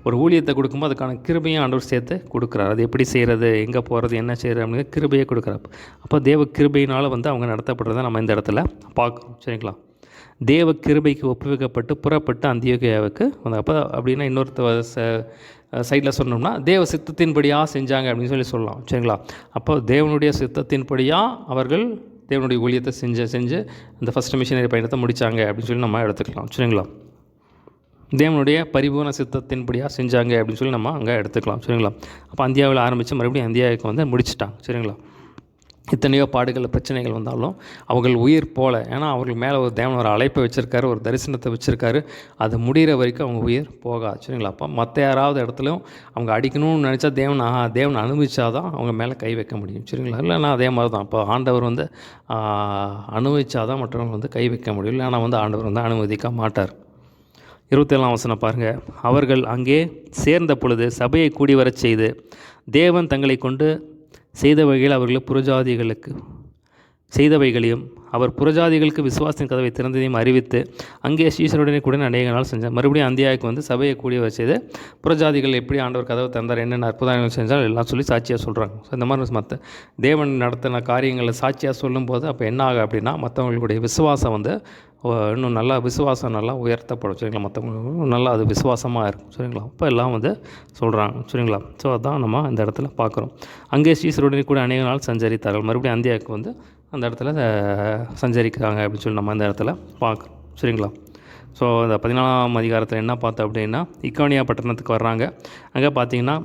ஒரு ஊழியத்தை கொடுக்கும்போது அதுக்கான கிருபையும் ஆண்டவர் சேர்த்து கொடுக்குறார். அது எப்படி செய்கிறது, எங்கே போகிறது, என்ன செய்கிறது அப்படிங்கிற கிருபையை கொடுக்குறார். அப்போ தேவ கிருபையினால் வந்து அவங்க நடத்தப்படுறதை நம்ம இந்த இடத்துல பார்க்குறோம், சரிங்களா. தேவ கிருபைக்கு ஒப்புவிக்கப்பட்டு புறப்பட்டு அந்தியோகியாவுக்கு வந்து அப்போ அப்படின்னா இன்னொருத்த சைடில் சொன்னோம்னா தேவ சித்தத்தின்படியாக செஞ்சாங்க அப்படின்னு சொல்லலாம், சரிங்களா. அப்போ தேவனுடைய சித்தத்தின்படியாக அவர்கள் தேவனுடைய ஊழியத்தை செஞ்சு அந்த ஃபஸ்ட் மிஷினரி பயணத்தை முடித்தாங்க அப்படின்னு சொல்லி நம்ம எடுத்துக்கலாம், சரிங்களா. தேவனுடைய பரிபூர்ண சித்தத்தின்படியாக செஞ்சாங்க அப்படின்னு சொல்லி நம்ம அங்கே எடுத்துக்கலாம், சரிங்களா. அப்போ இந்தியாவில் ஆரம்பித்து மறுபடியும் இந்தியாவுக்கு வந்து முடிச்சிட்டாங்க, சரிங்களா. எத்தனையோ பாடுகள் பிரச்சனைகள் வந்தாலும் அவர்கள் உயிர் போல, ஏன்னா அவர்கள் மேலே ஒரு தேவன் ஒரு அழைப்பை வச்சுருக்காரு, ஒரு தரிசனத்தை வச்சுருக்காரு. அது முடிகிற வரைக்கும் அவங்க உயிர் போகாது, சரிங்களா. அப்போ மற்ற யாராவது இடத்துலையும் அவங்க அடிக்கணும்னு நினச்சா தேவன் அனுபவிச்சாதான் அவங்க மேலே கை வைக்க முடியும், சரிங்களா. இல்லைன்னா அதே மாதிரி தான். இப்போ ஆண்டவர் வந்து அனுபவிச்சாதான் மற்றவங்க வந்து கை வைக்க முடியும், இல்லைன்னா வந்து ஆண்டவர் வந்து அனுமதிக்க மாட்டார். 27ஆம் வசனம் பாருங்கள். அவர்கள் அங்கே சேர்ந்த பொழுது சபையை கூடி வரச் செய்து தேவன் தங்களை கொண்டு செய்தவைகள் அவர்கள் செய்தவைகளையும் அவர் புறஜாதிகளுக்கு விசுவாசத்தின் கதவை திறந்ததையும் அறிவித்து அங்கே ஸ்ரீசருடனே கூட அநேக நாள் செஞ்சார். மறுபடியும் அந்தியாவுக்கு வந்து சபையை கூடிய வச்சது புறஜாதிகள் எப்படி ஆண்டவர் கதவை திறந்தார், என்னென்ன அற்புதங்கள் செஞ்சால் எல்லாம் சொல்லி சாட்சியாக சொல்கிறாங்க. ஸோ இந்த மாதிரி மற்ற தேவன் நடத்தின காரியங்களை சாட்சியாக சொல்லும்போது அப்போ என்ன ஆகும் அப்படின்னா மற்றவங்களுடைய விசுவாசம் வந்து இன்னும் நல்லா நல்லா உயர்த்தப்படும், சரிங்களா. மற்றவங்களுக்கு நல்லா அது விசுவாசமாக இருக்கும், சரிங்களா. அப்போ எல்லாம் வந்து சொல்கிறாங்க, சரிங்களா. ஸோ அதான் நம்ம இந்த இடத்துல பார்க்குறோம். அங்கே ஸ்ரீசருடனே கூட அநேக நாள் சஞ்சரித்தார்கள். மறுபடியும் அந்தியாவுக்கு வந்து அந்த இடத்துல சஞ்சரிக்கிறாங்க அப்படின்னு சொல்லி நம்ம அந்த இடத்துல பார்க்குறோம், சரிங்களா. ஸோ இந்த 14ஆம் அதிகாரத்தில் என்ன பார்த்தோம் அப்படின்னா இக்கோனியா பட்டணத்துக்கு வர்றாங்க. அங்கே பார்த்திங்கன்னா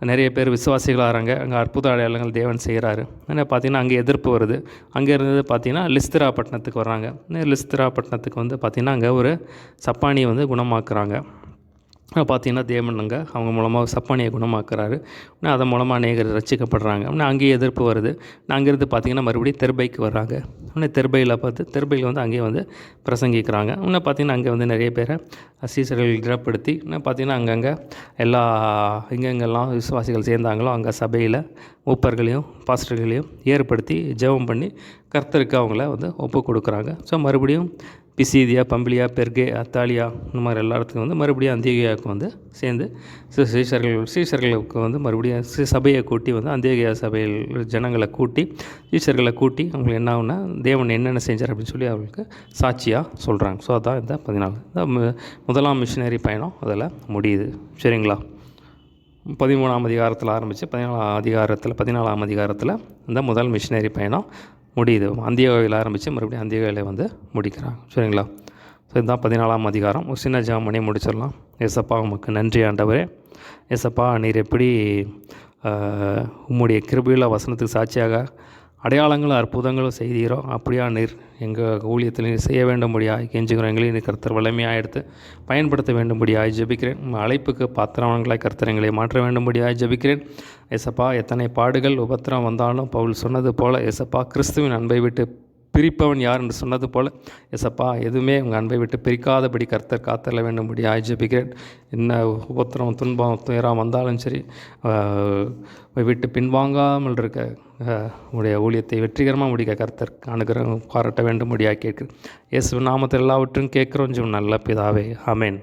நிறைய பேர் விசுவாசிகள் ஆகிறாங்க. அங்கே அற்புத அடையாளங்கள் தேவன் செய்கிறாரு. ஆனால் பார்த்திங்கன்னா அங்கே எதிர்ப்பு வருது. அங்கே இருந்தது பார்த்திங்கன்னா லிஸ்திரா பட்டணத்துக்கு வர்றாங்க. லிஸ்திரா பட்டணத்துக்கு வந்து பார்த்திங்கன்னா அங்கே ஒரு சப்பானியை வந்து குணமாக்குறாங்க. பார்த்தீங்கன்னா தேவன் அங்கே அவங்க மூலமாக சப்பானியை குணமாக்குறாரு. அதன் மூலமாக அநேகர் ரட்சிக்கப்படுறாங்க. அங்கேயே எதிர்ப்பு வருது. அங்கேருந்து பார்த்திங்கன்னா மறுபடியும் தெர்பைக்கு வர்றாங்க. தெர்பையில் தெர்பையில் அங்கேயே பிரசங்கிக்கிறாங்க. பார்த்திங்கன்னா அங்கே நிறைய பேரை சீசர்கள் திடப்படுத்தி பார்த்திங்கன்னா அங்கங்கே எல்லா எங்கெங்கெல்லாம் விசுவாசிகள் சேர்ந்தாங்களோ அங்கே சபையில் மூப்பர்களையும் பாஸ்டர்களையும் ஏற்படுத்தி ஜெபம் பண்ணி கர்த்தருக்கு அவங்கள ஒப்பு கொடுக்குறாங்க. ஸோ மறுபடியும் பிசீதியா, பம்பிலியா, பெர்கே, அத்தாலியா இந்த மாதிரி எல்லா இடத்துக்கும் மறுபடியும் அந்தியோகியாவுக்கு சேர்ந்து சீஷர்களுக்கு மறுபடியும் சபையை கூட்டி அந்தியோகியா சபையில் ஜனங்களை கூட்டி சீஷர்களை கூட்டி அவங்களுக்கு என்ன ஆகுனா தேவன் என்னென்ன செஞ்சார் அப்படின்னு சொல்லி அவங்களுக்கு சாட்சியாக சொல்கிறாங்க. ஸோ அதான் இந்த 14 இந்த முதலாம் மிஷினரி பயணம் அதில் முடியுது. சரிங்களா? 13ஆம் அதிகாரத்தில் ஆரம்பித்து 14ஆம் அதிகாரத்தில் இந்த முதல் மிஷினரி பயணம் முடியுது. அந்தியோகியாவில் ஆரம்பித்து மறுபடியும் அந்தியோகியாவில் முடிக்கிறாங்க. சரிங்களா? ஸோ இதுதான் 14ஆம் அதிகாரம். ஒரு சின்ன ஜெபம் பண்ணி முடிச்சிடலாம். ஏசப்பா உமக்கு நன்றி ஆண்டவரே. ஏசப்பா நீர் எப்படி உம்முடைய கிருபையுள்ள வசனத்துக்கு சாட்சியாக அடையாளங்களும் அற்புதங்களும் செய்தீரோ அப்படியா நீர் எங்கள் ஊழியத்தில் நீர் செய்ய வேண்டும்படியாய் கெஞ்சுகிறோம். எங்களையும் நீர் கர்த்தர் வல்லமையாக எடுத்து பயன்படுத்த வேண்டும்படியாய் ஜெபிக்கிறேன். அழைப்புக்கு பாத்திரவான்களாய் கர்த்தர் எங்களை மாற்ற வேண்டும்படியாய் ஜெபிக்கிறேன். ஏசப்பா எத்தனை பாடுகள் உபத்திரம் வந்தாலும் பவுல் சொன்னது போல் ஏசப்பா கிறிஸ்துவின் அன்பை விட்டு பிரிப்பவன் யார் என்று சொன்னது போல் ஏசப்பா எதுவுமே உங்கள் அன்பை விட்டு பிரிக்காதபடி கர்த்தர் காத்தள்ள வேண்டும்படியாய் ஜெபிக்கிறேன். என்ன உபத்திரம் துன்பம் துயரம் வந்தாலும் சரி விட்டு பின்வாங்காமல் இருக்க உடைய ஊழியத்தை வெற்றிகரமாக முடிக்க கர்த்தர் அனுகிரகம் பாராட்ட வேண்டும்படியாக கேட்குறேன். இயேசு நாமத்தில் எல்லாவற்றும் கேட்குறோம் நல்ல பிதாவே. ஆமென்.